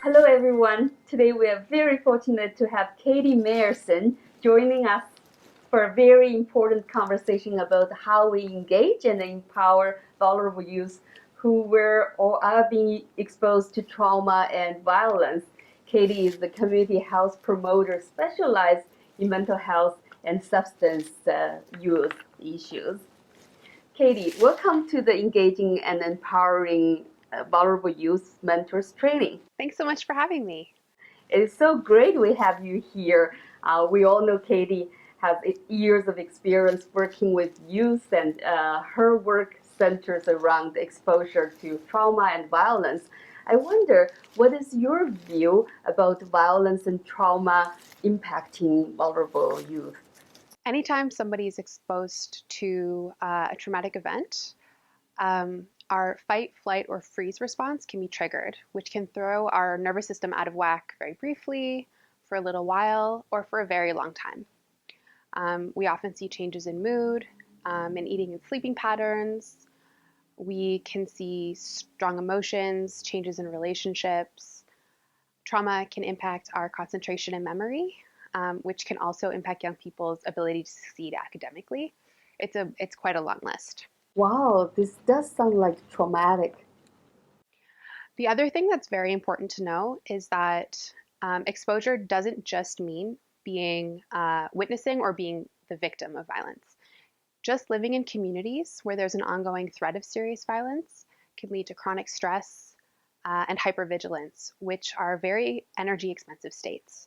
Hello everyone. Today we are very fortunate to have Katie Mayerson joining us for a very important conversation about how we engage and empower vulnerable youth who were or are being exposed to trauma and violence. Katie is the community health promoter specialized in mental health and substance use issues. Katie, welcome to the Engaging and Empowering Vulnerable Youth Mentors Training. Thanks so much for having me. It's so great we have you here. We all know Katie has years of experience working with youth, and her work centers around exposure to trauma and violence. I wonder, what is your view about violence and trauma impacting vulnerable youth? Anytime somebody is exposed to a traumatic event, our fight, flight, or freeze response can be triggered, which can throw our nervous system out of whack very briefly, for a little while, or for a very long time. We often see changes in mood, in eating and sleeping patterns. We can see strong emotions, changes in relationships. Trauma can impact our concentration and memory, which can also impact young people's ability to succeed academically. It's quite a long list. Wow, this does sound like traumatic. The other thing that's very important to know is that exposure doesn't just mean being witnessing or being the victim of violence. Just living in communities where there's an ongoing threat of serious violence can lead to chronic stress and hypervigilance, which are very energy expensive states.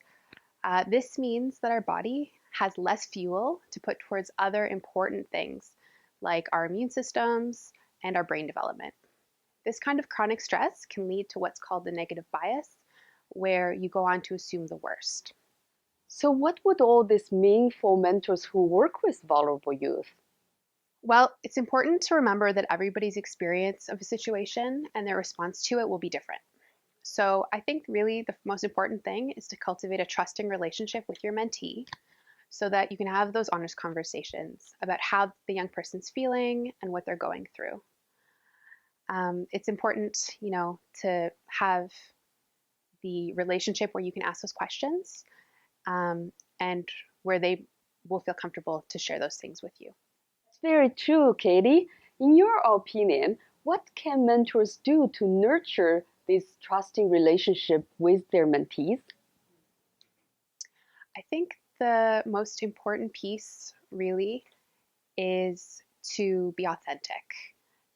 This means that our body has less fuel to put towards other important things like our immune systems and our brain development. This kind of chronic stress can lead to what's called the negative bias, where you go on to assume the worst. So, what would all this mean for mentors who work with vulnerable youth? Well, it's important to remember that everybody's experience of a situation and their response to it will be different. So I think really the most important thing is to cultivate a trusting relationship with your mentee so that you can have those honest conversations about how the young person's feeling and what they're going through. It's important, to have the relationship where you can ask those questions and where they will feel comfortable to share those things with you. It's very true, Katie. In your opinion, what can mentors do to nurture this trusting relationship with their mentees? I think the most important piece really is to be authentic.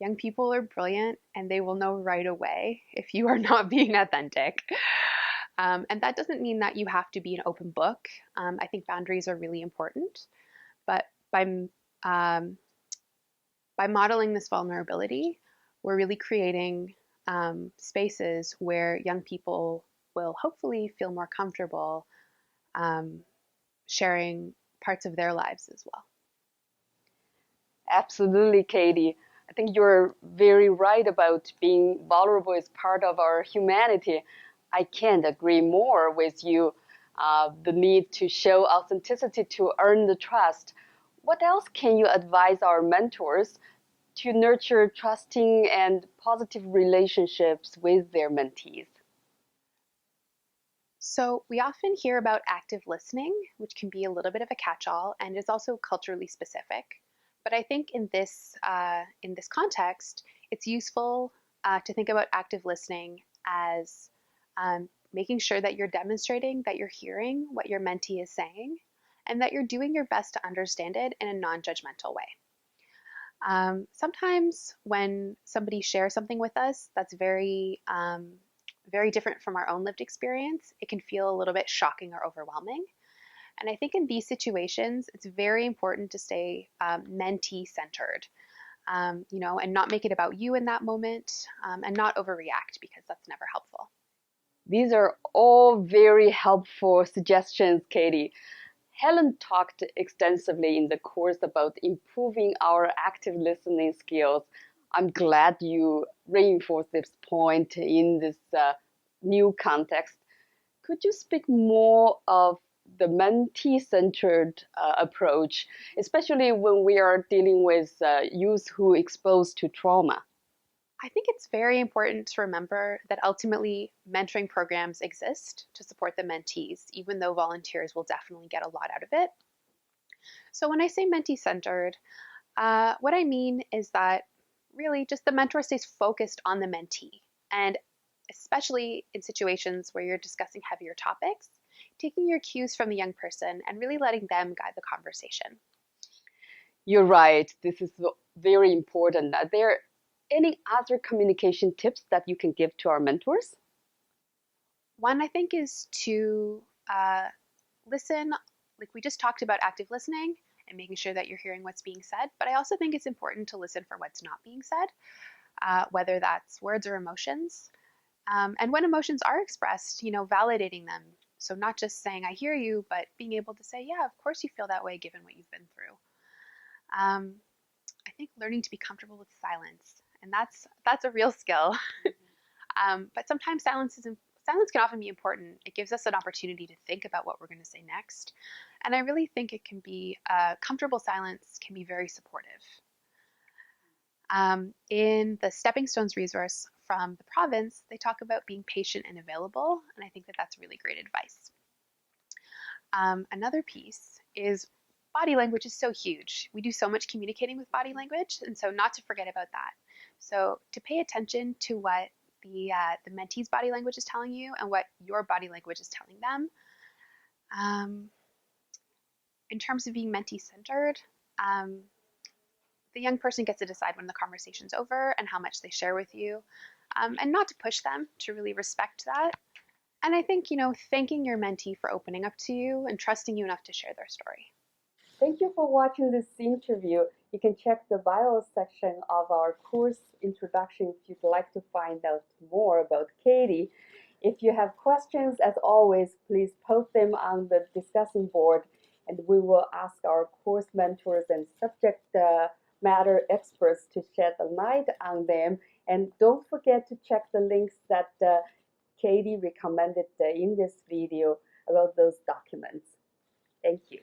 Young people are brilliant and they will know right away if you are not being authentic. And that doesn't mean that you have to be an open book. I think boundaries are really important. But by modeling this vulnerability, we're really creating spaces where young people will hopefully feel more comfortable sharing parts of their lives as well. Absolutely, Katie. I think you're very right about being vulnerable is part of our humanity. I can't agree more with you. The need to show authenticity to earn the trust. What else can you advise our mentors to nurture trusting and positive relationships with their mentees? So we often hear about active listening, which can be a little bit of a catch-all and is also culturally specific. But I think in this context, it's useful to think about active listening as making sure that you're demonstrating that you're hearing what your mentee is saying and that you're doing your best to understand it in a non-judgmental way. Sometimes when somebody shares something with us that's very different from our own lived experience, it can feel a little bit shocking or overwhelming. And I think in these situations, it's very important to stay mentee-centered, and not make it about you in that moment, and not overreact because that's never helpful. These are all very helpful suggestions, Katie. Helen talked extensively in the course about improving our active listening skills. I'm glad you reinforced this point in this new context. Could you speak more of the mentee-centered approach, especially when we are dealing with youth who are exposed to trauma? I think it's very important to remember that ultimately mentoring programs exist to support the mentees, even though volunteers will definitely get a lot out of it. So when I say mentee-centered, what I mean is that really just the mentor stays focused on the mentee, and especially in situations where you're discussing heavier topics, taking your cues from the young person and really letting them guide the conversation. You're right. This is very important. Are there any other communication tips that you can give to our mentors? One, I think, is to listen, like we just talked about active listening and making sure that you're hearing what's being said. But I also think it's important to listen for what's not being said, whether that's words or emotions. And when emotions are expressed, validating them. So not just saying, I hear you, but being able to say, yeah, of course you feel that way given what you've been through. I think learning to be comfortable with silence, and that's a real skill. But sometimes silence can often be important. It gives us an opportunity to think about what we're going to say next. And I really think it can be comfortable silence can be very supportive. In the Stepping Stones resource from the province, they talk about being patient and available, and I think that that's really great advice. Another piece is body language is so huge. We do so much communicating with body language, and so not to forget about that. So to pay attention to what the mentee's body language is telling you and what your body language is telling them. In terms of being mentee-centered, the young person gets to decide when the conversation's over and how much they share with you, and not to push them, to really respect that. And I think, thanking your mentee for opening up to you and trusting you enough to share their story. Thank you for watching this interview. You can check the bio section of our course introduction if you'd like to find out more about Katie. If you have questions, as always, please post them on the discussing board, and we will ask our course mentors and subject matter experts to shed a light on them. And don't forget to check the links that Katie recommended in this video about those documents. Thank you.